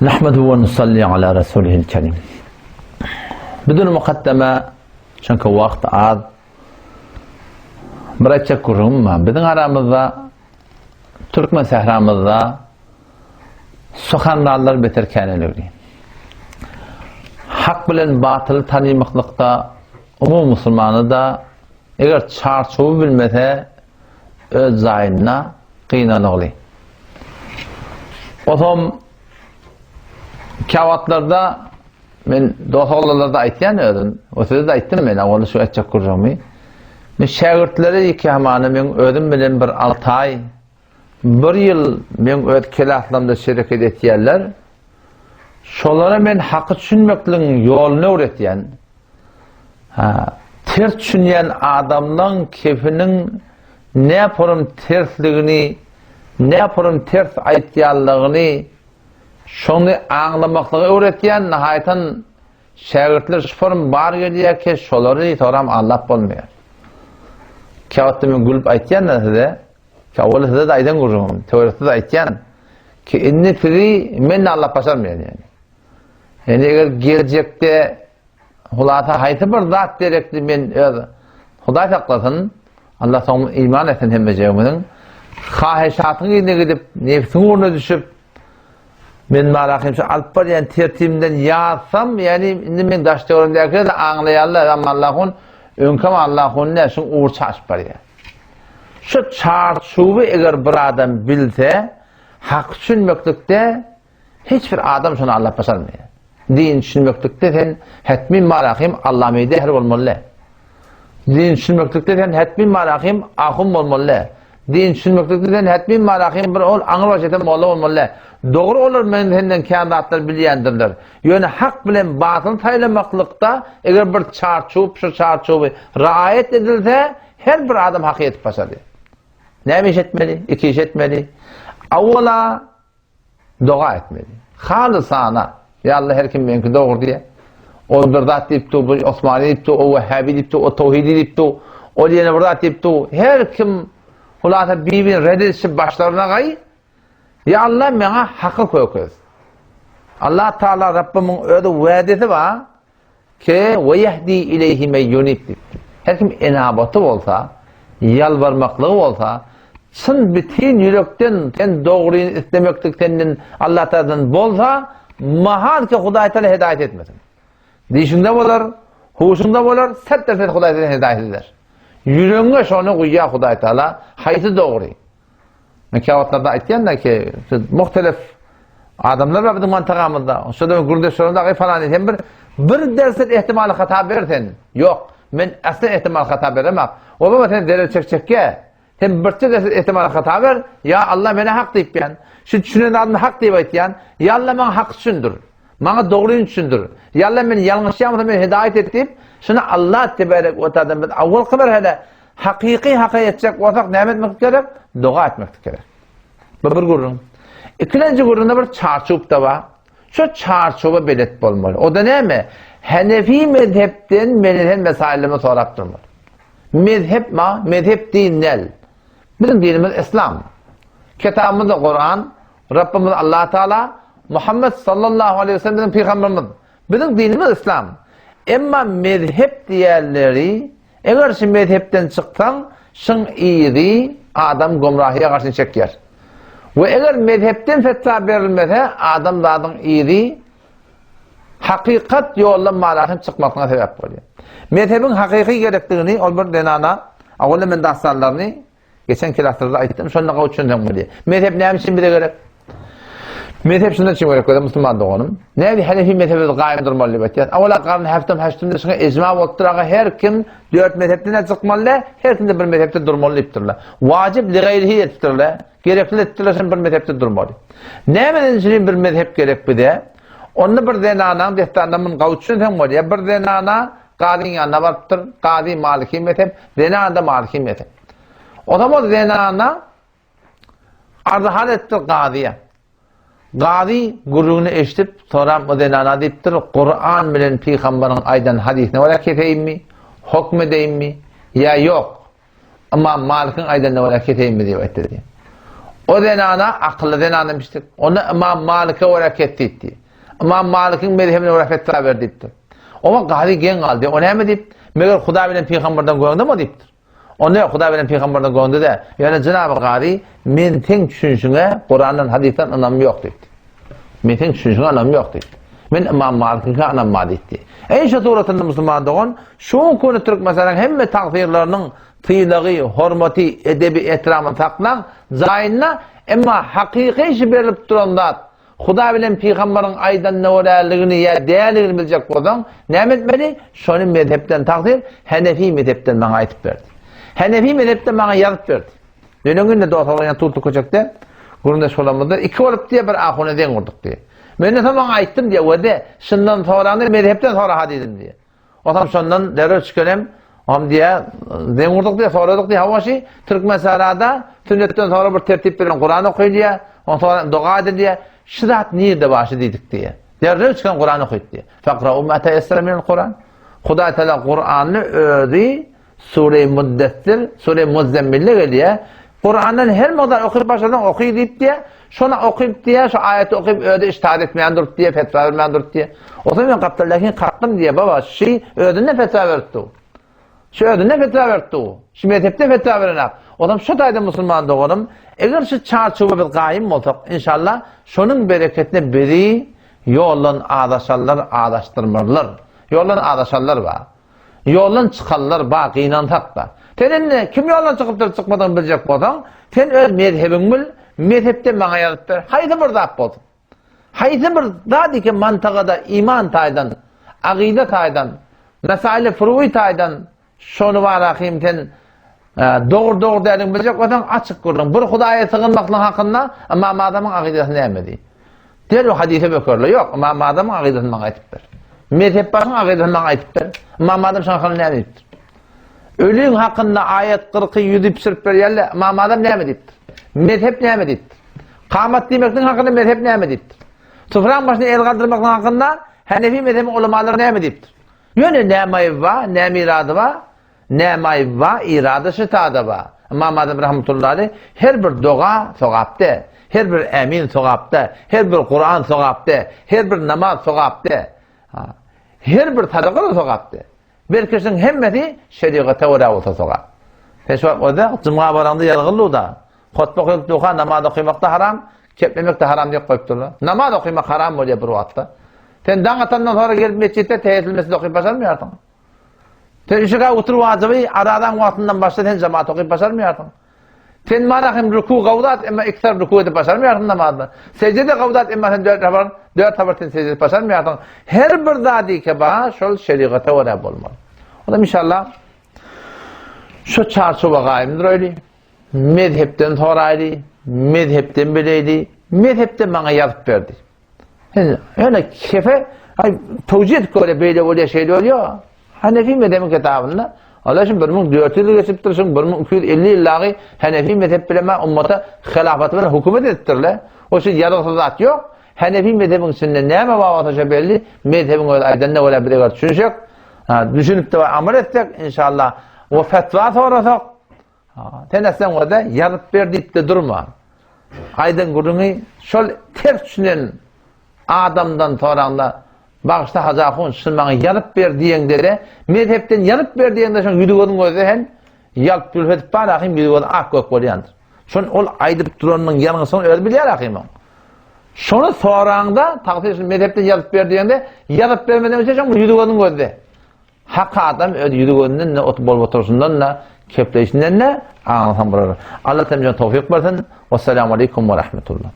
Nahmedu ve nusalli ala Resulihil Kerim. Bidun mukaddeme, çünkü vakt az. Bir açık kurumma, bizim aramızda, Türkmen sehramızda, sokanlarlar beterken ölüyor. Hak bilen batılı tanımaklıkta, umum Müslümanı da, eğer çarçoğu bilmese, öz zayinna kıynalığı. O zaman, kavatlarda, men dostoğlarlarda aytyan ödüm. O sözü de aytdım men, onu şu açık kurumı. Men şagirtleri iki hamanı men ödüm bilen bir 6 ay, 1 yıl men öd kelatlamda şereket etýärler. Şolara men haqqy düşünmekliň ýoluny öğretýän. Ters düşünýän adamlaň kefiniň ne yaparım tersligini, ne yaparım ters aýtýanlygyny şonu anlamaklığı öğretýän nahaytan şagirtler şufarım bar gelýär ki şolary toram anlap bolmaýar. Kawatmy gülüp aýtýan näde? Kawal hada da aýdan gurrum. Teorisinde de aýtýan ki inni firi men anlap başarmaýar yani. Yani eger gelecekde hulata haýsy bir zat direkdi men Hudaý saklasyn, Allah soňra iman etsin hemme jegimiň haýşatyny ýerine gidip nefsiň uğruna düşüp men marahim şu alpariyan tertimden yazsam yani indi men daşdagorun derken anlaýarlar amma Allah'ın önkam Allah'ın ne şun uğur çaşıp bar ya. Şu çarşubu eger bir adam bilse hak düşünmeklikde hiçbir adam şunu Allah başarmıyor. Din düşünmeklikde sen hetmin marahim Allah meyde her olmalı. Din düşünmeklikde sen hetmin marahim ahum olmalı. Din düşünmeklikde sen hetmin marahim bir ol anır başetem olmalı. Doğru olur men senden kanatlar bilýändirler. Ýöne hak bilen batıl taýlamaklıkda eger bir çarçup şu çarçuby raayet edilse her bir adam hak etip başardy. Näme iş etmeli? İki iş etmeli. Awwala dua etmeli. Halysana. Ya Allah her kim menki doğru diye. O bir zat diýipdi, bu Osmani diýipdi, o Wahhabi diýipdi, o Tawhidi diýipdi, o ýene bir zat diýipdi. Her kim hulata birbirine reddedip başlarına gay. Ya Allah mena hakkı koyuyor. Allah Teala Rabbimin öyle vaadeti var ki ve yehdi ileyhi men yunib. Her kim enabatı olsa, yalvarmaklığı olsa, çın bütün yürekten sen doğruyu istemeklikten Allah Teala'dan bolsa, mahal ki Hudaý Teala hidayet etmesin. Dişinde bolar, huşunda bolar, set derset Hudaý Teala hidayet eder. Yüreğine şonu koyuyor Hudaý Teala, haýsy doğru. Mekavatlarda aytýan ki muhtelif adamlar var bizim mantagamızda. Şoda Gürdeşonda falan hem bir derset ihtimali hata bersen. Yok. Men asla ihtimal hata beremem. O baba sen delil çekçekke. Hem bir derset ihtimal hata ber. Ya Allah mene hak diýipýän. Şu düşünen adam hak diýip aýtýan. Ya Allah mene hak düşündür. Mana dogruny düşündür. Ya Allah meni ýalňyş ýamda meni hidayet et diýip, şuna Allah tebarek we taala biz awwal kadar hele haqiqi haqqa ýetjek bolsak näme etmek gerek? Dua etmek gerek. Bir gurrun. İkinci gurrunda bir çarçup da var. Şu çarçuba belet bolmaly. O da näme? Hanefi mezhepden menilen mesailemi sorap durmaly. Mezhep ma? Mezhep dinel. Bizim dinimiz İslam. Kitabımız Kur'an, Rabbimiz Allah Teala, Muhammed sallallahu aleyhi ve sellem peygamberimiz. Bizim dinimiz İslam. Emma mezhep diğerleri eğer şu mezhepten çıksan, şun iyiri adam gomrahiye karşı çeker. Ve eğer mezhepten fetva verilmese, adam zaten iyiri hakikat yolla malahim çıkmasına sebep oluyor. Mezhebin hakiki gerektiğini, olbur denana, ağolla men dahsallarını, geçen kilaslarda aytdım, şonda kavuşundan oluyor. Mezhep neymiş şimdi de gerek? Mezhep şundan için gerek koydu, Müslüman doğanım. Neydi Hanefi mezhebi gayim durmalı betiyat. Awala qarın haftam haştımda şuna icma bolturaga her kim 4 mezhepten çıkmalı, her kim de bir mezhepte durmalı iptirler. Vacip li gayrihi ettirler. Gerekli ettirler bir mezhepte durmalı. Nämen için bir mezhep gerek bide? Onu bir denanan destanamın kavuşundan oluyor. Bir denana qadın yanına varıptır. Qadi Maliki mezhep, denana da Maliki mezhep. O zaman denana arzahal ettir qadiye. Gazi gurrunu eşitip sonra modelana deyiptir. Kur'an bilen peygamberin aydan hadisine wala keteyim mi? Hukmedeyim mi? Ya yok. Ama Malik'in aydan wala keteyim mi diye aytdy. O denana akıllı denana demiştik. Onu İmam Malik'e hareket etti. İmam Malik'in mezhebine hareket verdi. Ama gari gen kaldı. O ne mi deyip? Meğer Huda bilen peygamberden goyundu mu deyiptir. O ne Huda bilen peygamberden goyundu da. Yani Cenab-ı Gari men ten düşünüşüne Kur'an'dan hadisten anlamı yok deyipti. Men ten düşünüşüne anlamı yok deyipti. Men İmam Malik'e anlamı deyipti. Eşe doğrultusunda Müslüman doğun, şu konu Türk mesela hemme takdirlerinin tıylığı, hormati, edebi, ehtiramı taklan, zayinna, ama hakiki işi verilip duranlar, Huda bilen peygamberin aydan ne olayligini ya değerligini bilecek olan, ne etmeli? Şunu mezhepten takdir, Hanefi mezhepten bana aytıp verdi. Hanefi mezhepten bana yazıp verdi. Dönün günde doğru tuttuk uçakta, kurunda solamında, iki olup diye bir ahuneden kurduk diye. Ben de tamam ayttım diye, o de, şundan sonra mezhepten sonra hadiydim diye. O tam şundan deröl çıkarım, ham diye, den kurduk diye, soradık diye, havaşı, Türk meselada, sünnetten sonra bir tertip veren Kur'an okuyor diye, ondan sonra dua edin diye, şirat nerede başı dedik diye. Deröl çıkan Kur'an okuyor diye. Fakra'u ma teyessere minel Kur'an. Huda Teala Kur'an'ı ödü, Sure-i Muddessir, Sure-i Muzzemmil'le diye, Kur'an'ın her kadar okuyup başladan okuyor deyip diye, şuna okuyup diye, şu ayeti okuyup öde iştihad etmeyen durup diye, fetva vermeyen durup diye. O zaman ben kaptır, lakin kalktım diye baba, ödünne fetva verdi. Şu ödünne fetva verdi. Şu mezhepte fetva veren. O zaman şu tayda Müslüman doğalım. Eğer şu çarçubu bir kaim olsak, inşallah, şunun bereketine biri yolun ağdaşarlar, ağdaştırmalar. Yolun ağdaşarlar var. Yolun çıkarlar, baki inantak var. Senin kim yoldan çıkıp çıkmadan bilecek bu adam? Sen öz mezhebin bil, mezhepte bana yazıp ver. Haydi bir dağıp oldun. Haydi bir daha ki mantıqada iman taydan, aqide taydan, mesail-i furu'i taydan, şonu var akıyım sen doğru derin bilecek adam açık kurdun. Bir Hudaya sığınmakla hakkında ama adamın aqidesini emedi. Der o hadise bakırlar. Yok ama adamın aqidesini bana aytıp ver. Mezhep başın aqidesini bana aytıp ver. Ama adam şanxanı ne emediptir? Ölün hakkında ayet 40'ı yüzü pişirip veriyerler, ama adam ne emediptir? Mezhep ne emediptir? Kâmet demektin hakkında mezhep ne emediptir? Sıfıran başına el kaldırmakın hakkında Hanefi mezhebin ulemaları ne emediptir? Yani ne mayıv var, ne miradı var, ne mayıv var, iradı şıtadı var. İmam Adem rahmetullahi her bir dua sokapta, her bir emin sokapta, her bir Kur'an sokapta, her bir namaz sokapta, her bir sadaka sokapta. Bir kişinin hemmeti şeriata uğra olsa soğa. Peşvat o da cuma baranda yalgıllı da. Hutbe okuyup duha namaz okumak da haram, keplemek de haram diye koyupturlar. Namaz okumak haram mı diye bir vakitte. Sen dağıtandan sonra gelip mescitte teheyyül mescid okuyup başarmıyordun. Sen işe otur vacibı aradan vakitinden başla sen cemaat okuyup başarmıyordun. Sen manakım ruku gavdat ama iktar ruku edip başarmıyordun namazda. Secde gavdat ama sen dört tabartın secde başarmıyordun. Her bir dadi ki bana şol şeriata uğra olmalı. O da inşallah şu çarşıba gayimdir öyle. Mezhepten soraydı, mezhepten bileydi, mezhepten bana yazıp verdi. Yani kefe, tevcih böyle böyle şeyler oluyor. Hanefi mezhebin kitabında, Allah için 1400 yıl geçiptir, 1250 yıllağı Hanefi mezhep bileme ummata hilafat ve hükümet ettirler. O şey yarısı zat yok. Hanefi mezhebin içinde ne mi bağlatacak belli, mezhebin aydan ne olabilir düşünecek. Düşünüp de amel etsek inşallah o fetva sorarsak tenesen orada yarıp verdik de durma. Aydın kurunu şöyle ters düşünen adamdan sonranda bağışta hazakun şunmanı yarıp ver diyende de mezhepten yarıp ver diyende şun yüdügodun gözü hen yalp bülfetip bana akım yüdügodun ak gök bolyandır. Şun ol aydıp duranın yanına son öyle bilir akım o. Şunu sorağında takdir mezhepten yarıp ver diyende yarıp vermeden önce şun yüdügodun gözü. Hak adam öyle yüdügodundan ne bol otursundan ne kepleyişinden ne anlatan buralar. Allah temizliğine tevfik versin. Vesselamu aleyküm ve rahmetullah.